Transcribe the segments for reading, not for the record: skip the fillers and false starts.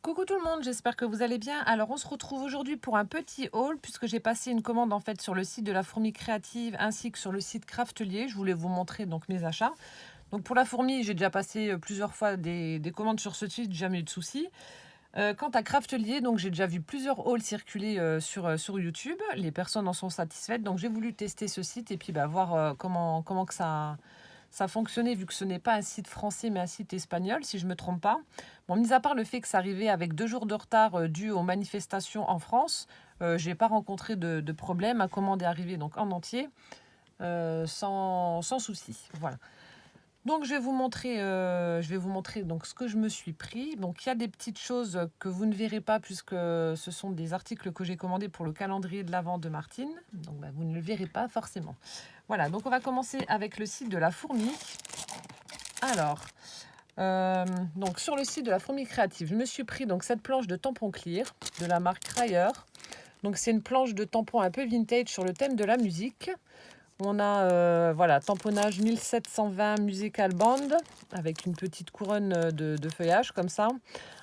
Coucou tout le monde, j'espère que vous allez bien. Alors on se retrouve aujourd'hui pour un petit haul puisque j'ai passé une commande en fait sur le site de la Fourmi Créative ainsi que sur le site Craftelier. Je voulais vous montrer donc mes achats. Donc pour la Fourmi, j'ai déjà passé plusieurs fois des commandes sur ce site, jamais eu de soucis. Quant à Craftelier, donc j'ai déjà vu plusieurs hauls circuler sur YouTube. Les personnes en sont satisfaites, donc j'ai voulu tester ce site et puis voir comment que ça fonctionnait vu que ce n'est pas un site français mais un site espagnol si je ne me trompe pas. Bon, mis à part le fait que ça arrivait avec 2 jours de retard dû aux manifestations en France, je n'ai pas rencontré de problème. Ma commande est arrivée donc en entier sans souci. Voilà. Donc je vais vous montrer donc ce que je me suis pris. Donc il y a des petites choses que vous ne verrez pas puisque ce sont des articles que j'ai commandés pour le calendrier de l'Avent de Martine. Donc vous ne le verrez pas forcément. Voilà, donc on va commencer avec le site de la Fourmi. Alors, donc sur le site de la Fourmi Créative, je me suis pris donc cette planche de tampon clear de la marque Cryer. Donc c'est une planche de tampon un peu vintage sur le thème de la musique. On a voilà, tamponnage 1720 musical band avec une petite couronne de feuillage comme ça.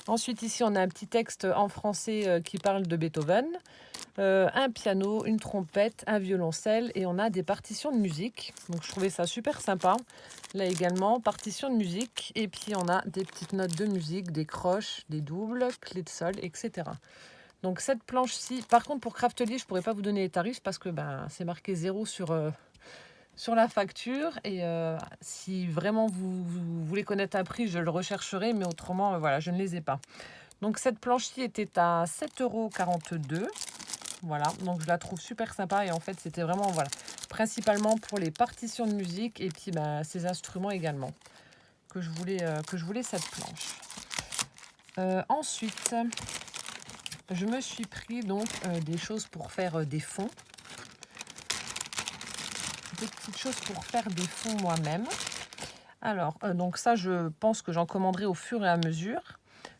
Ensuite ici on a un petit texte en français qui parle de Beethoven. Un piano, une trompette, un violoncelle et on a des partitions de musique. Donc je trouvais ça super sympa. Là également, partition de musique et puis on a des petites notes de musique, des croches, des doubles, clés de sol, etc. Donc cette planche-ci, par contre pour Craftelier, je ne pourrais pas vous donner les tarifs parce que c'est marqué 0 sur la facture. Et si vraiment vous voulez connaître un prix, je le rechercherai, mais autrement, voilà, je ne les ai pas. Donc cette planche-ci était à 7,42 €. Voilà, donc je la trouve super sympa et en fait c'était vraiment voilà, principalement pour les partitions de musique et puis ces instruments également que je voulais cette planche. Ensuite, je me suis pris donc des choses pour faire des fonds, des petites choses pour faire des fonds moi-même. Alors donc ça je pense que j'en commanderai au fur et à mesure.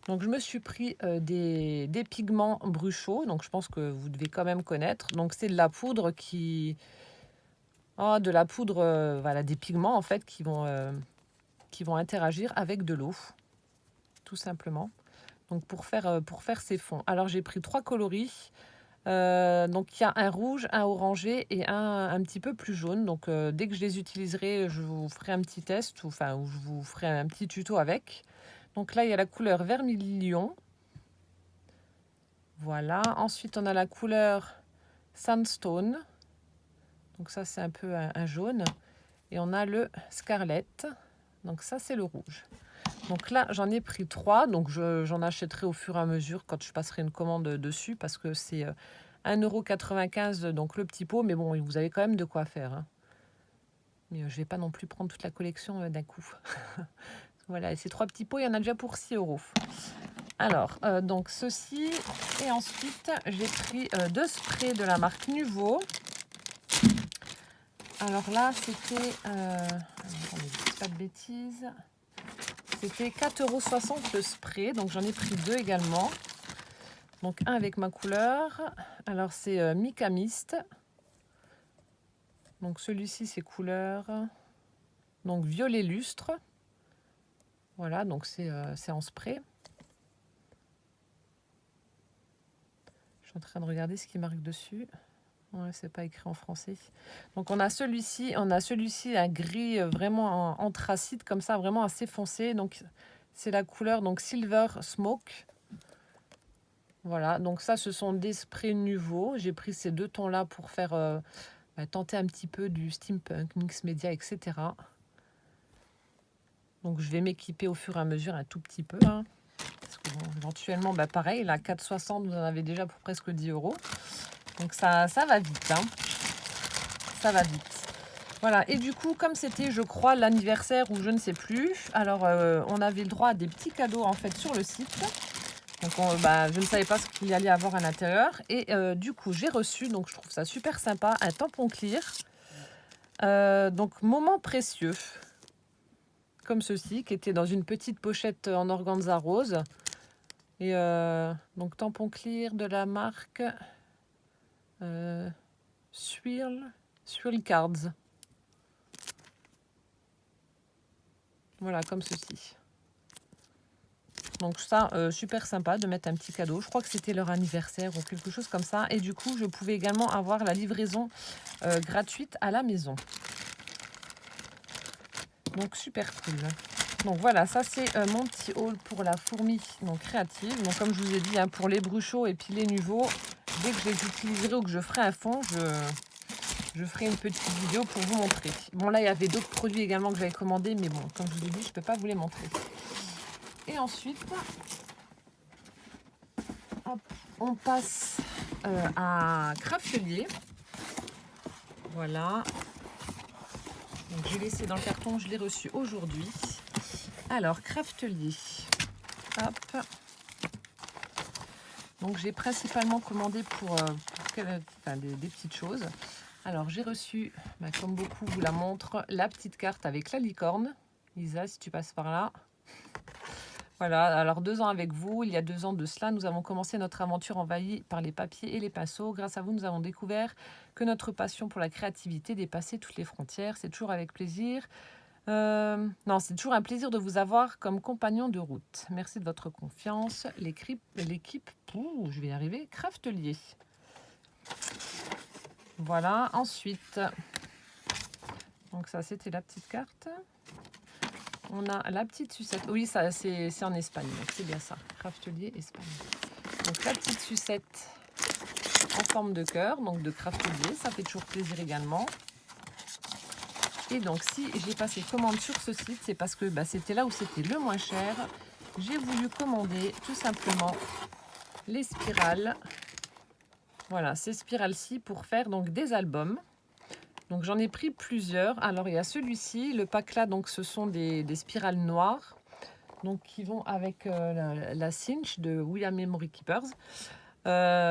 Donc je me suis pris des pigments Bruchot, donc je pense que vous devez quand même connaître. Donc c'est de la poudre voilà, des pigments en fait qui vont interagir avec de l'eau, tout simplement. Donc pour faire ces fonds. Alors j'ai pris 3 coloris. Donc il y a un rouge, un orangé et un petit peu plus jaune. Donc dès que je les utiliserai, je vous ferai un petit test, ou je vous ferai un petit tuto avec. Donc là il y a la couleur vermilion. Voilà. Ensuite on a la couleur sandstone. Donc ça c'est un peu un jaune. Et on a le scarlet. Donc ça c'est le rouge. Donc là j'en ai pris 3. Donc j'en achèterai au fur et à mesure quand je passerai une commande dessus parce que c'est 1,95 €, donc le petit pot. Mais bon, vous avez quand même de quoi faire, hein. Mais je vais pas non plus prendre toute la collection d'un coup. Voilà, et ces 3 petits pots, il y en a déjà pour 6 €. Alors, donc ceci. Et ensuite, j'ai pris 2 sprays de la marque Nuvo. Alors là, c'était... attendez, je dis pas de bêtises. C'était 4,60 € le spray. Donc j'en ai pris 2 également. Donc un avec ma couleur. Alors c'est Mica Mist. Donc celui-ci c'est couleur donc violet lustre. Voilà, donc c'est en spray. Je suis en train de regarder ce qui marque dessus. Ouais, c'est pas écrit en français. Donc on a celui-ci un gris vraiment anthracite comme ça, vraiment assez foncé. Donc c'est la couleur donc Silver Smoke. Voilà, donc ça ce sont des sprays Nuvo. J'ai pris ces 2 tons là pour faire tenter un petit peu du steampunk, mix média, etc. Donc je vais m'équiper au fur et à mesure un tout petit peu, hein, parce que bon, éventuellement pareil, là 4,60 vous en avez déjà pour presque 10 €. Donc ça va vite, hein. Ça va vite. Voilà, et du coup comme c'était je crois l'anniversaire ou je ne sais plus, alors on avait le droit à des petits cadeaux en fait sur le site. Donc je ne savais pas ce qu'il y allait avoir à l'intérieur. Et du coup, j'ai reçu, donc je trouve ça super sympa, un tampon clear. Donc, moment précieux, comme ceci, qui était dans une petite pochette en organza rose. Et donc, tampon clear de la marque Swirl Cards. Voilà, comme ceci. Donc ça, super sympa de mettre un petit cadeau. Je crois que c'était leur anniversaire ou quelque chose comme ça. Et du coup, je pouvais également avoir la livraison gratuite à la maison. Donc super cool. Donc voilà, ça c'est mon petit haul pour la fourmi donc créative. Donc comme je vous ai dit, hein, pour les bruchots et puis les nuveaux, dès que je les utiliserai ou que je ferai un fond, je ferai une petite vidéo pour vous montrer. Bon là, il y avait d'autres produits également que j'avais commandés, mais bon, comme je vous ai dit, je ne peux pas vous les montrer. Et ensuite, hop, on passe à Craftelier. Voilà. Donc j'ai laissé dans le carton, je l'ai reçu aujourd'hui. Alors, Craftelier. Hop. Donc j'ai principalement commandé pour des petites choses. Alors j'ai reçu, comme beaucoup vous la montre, la petite carte avec la licorne. Lisa, si tu passes par là. Voilà, alors 2 ans avec vous. Il y a 2 ans de cela, nous avons commencé notre aventure envahie par les papiers et les pinceaux. Grâce à vous, nous avons découvert que notre passion pour la créativité dépassait toutes les frontières. C'est toujours avec plaisir. Non, c'est toujours un plaisir de vous avoir comme compagnon de route. Merci de votre confiance. L'équipe, je vais y arriver, Craftelier. Voilà, ensuite, donc ça c'était la petite carte. On a la petite sucette. Oui, ça c'est en Espagne, donc c'est bien ça. Craftelier Espagne. Donc la petite sucette en forme de cœur, donc de Craftelier, ça fait toujours plaisir également. Et donc si j'ai passé commande sur ce site, c'est parce que c'était là où c'était le moins cher. J'ai voulu commander tout simplement les spirales. Voilà, ces spirales-ci pour faire donc des albums. Donc j'en ai pris plusieurs. Alors il y a celui-ci, le pack là, donc ce sont des spirales noires. Donc qui vont avec la cinch de We Are Memory Keepers.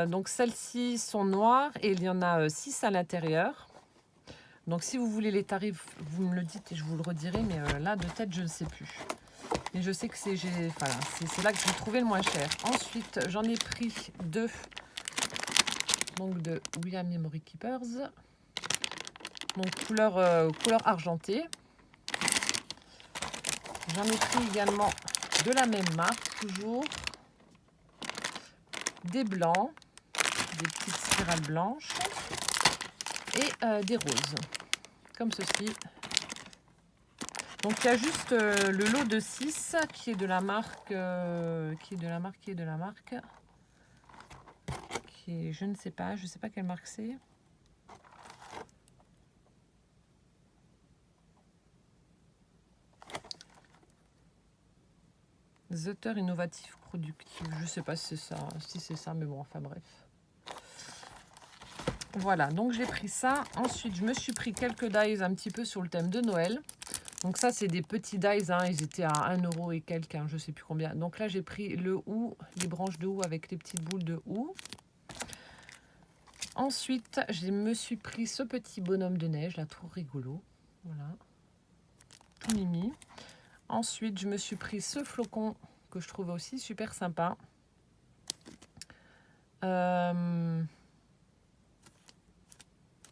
Donc celles-ci sont noires et il y en a 6 à l'intérieur. Donc si vous voulez les tarifs, vous me le dites et je vous le redirai, mais là de tête je ne sais plus. Et je sais que c'est là que j'ai trouvé le moins cher. Ensuite j'en ai pris 2 donc de We Are Memory Keepers. Donc couleur argentée. J'en ai pris également de la même marque, toujours. Des blancs, des petites spirales blanches et des roses, comme ceci. Donc il y a juste le lot de 6 qui est de la marque, je ne sais pas quelle marque c'est. Zutter Innovative Productive, je ne sais pas si c'est ça, mais bon, enfin bref. Voilà, donc j'ai pris ça. Ensuite, je me suis pris quelques dies un petit peu sur le thème de Noël. Donc ça, c'est des petits dies, hein, ils étaient à 1 € et quelques, hein, je ne sais plus combien. Donc là, j'ai pris le houx, les branches de houx avec les petites boules de houx. Ensuite, je me suis pris ce petit bonhomme de neige, là, trop rigolo. Voilà, tout mimi. Ensuite, je me suis pris ce flocon que je trouve aussi super sympa.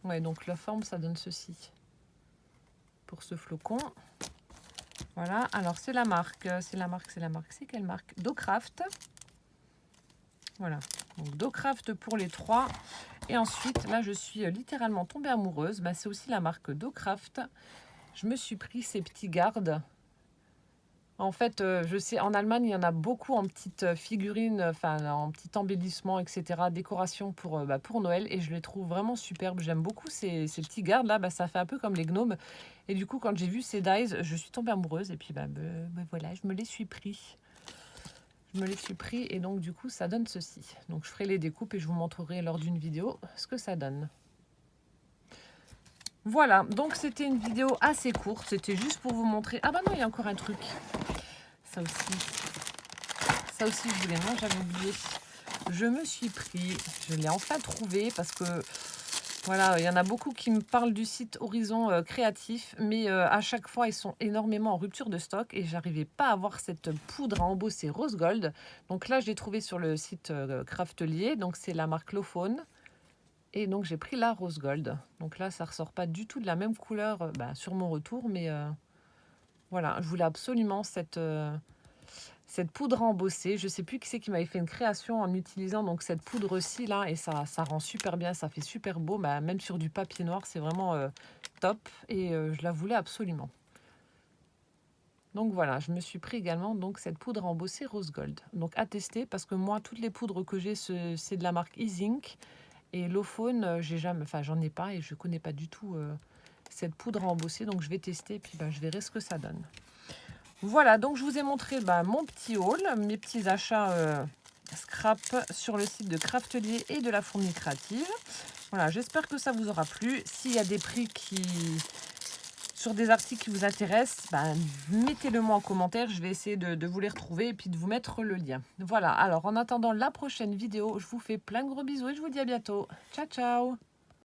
Ouais, donc la forme, ça donne ceci. Pour ce flocon. Voilà, alors c'est quelle marque? Docraft. Voilà, donc Docraft pour les 3. Et ensuite, là, je suis littéralement tombée amoureuse. C'est aussi la marque Docraft. Je me suis pris ces petits gardes. En fait, je sais, en Allemagne, il y en a beaucoup en petites figurines, en petit embellissement, etc., décoration pour Noël. Et je les trouve vraiment superbes. J'aime beaucoup ces petits gardes-là. Ça fait un peu comme les gnomes. Et du coup, quand j'ai vu ces dies, je suis tombée amoureuse. Et puis, voilà, je me les suis pris. Et donc, du coup, ça donne ceci. Donc, je ferai les découpes et je vous montrerai lors d'une vidéo ce que ça donne. Voilà, donc c'était une vidéo assez courte. C'était juste pour vous montrer... Ah non, il y a encore un truc. Ça aussi, je voulais... Non, j'avais oublié. Je me suis pris... Je l'ai enfin trouvé parce que... Voilà, il y en a beaucoup qui me parlent du site Horizon Créatif, mais à chaque fois, ils sont énormément en rupture de stock et j'arrivais pas à avoir cette poudre à embosser rose gold. Donc là, je l'ai trouvé sur le site Craftelier, donc c'est la marque Lophone. Et donc, j'ai pris la rose gold. Donc là, ça ressort pas du tout de la même couleur sur mon retour, mais voilà, je voulais absolument cette cette poudre embossée. Je sais plus qui c'est qui m'avait fait une création en utilisant donc cette poudre-ci là, et ça rend super bien, ça fait super beau, bah, même sur du papier noir, c'est vraiment top, et je la voulais absolument. Donc voilà, je me suis pris également donc cette poudre embossée rose gold. Donc à tester, parce que moi toutes les poudres que j'ai c'est de la marque Easink, et l'Ophone j'ai jamais, enfin j'en ai pas et je connais pas du tout cette poudre embossée, donc je vais tester et puis je verrai ce que ça donne. Voilà, donc je vous ai montré mon petit haul, mes petits achats scrap sur le site de Craftelier et de la Fourmi Créative. Voilà, j'espère que ça vous aura plu. S'il y a des prix sur des articles qui vous intéressent, mettez-le moi en commentaire. Je vais essayer de vous les retrouver et puis de vous mettre le lien. Voilà, alors en attendant la prochaine vidéo, je vous fais plein de gros bisous et je vous dis à bientôt. Ciao, ciao!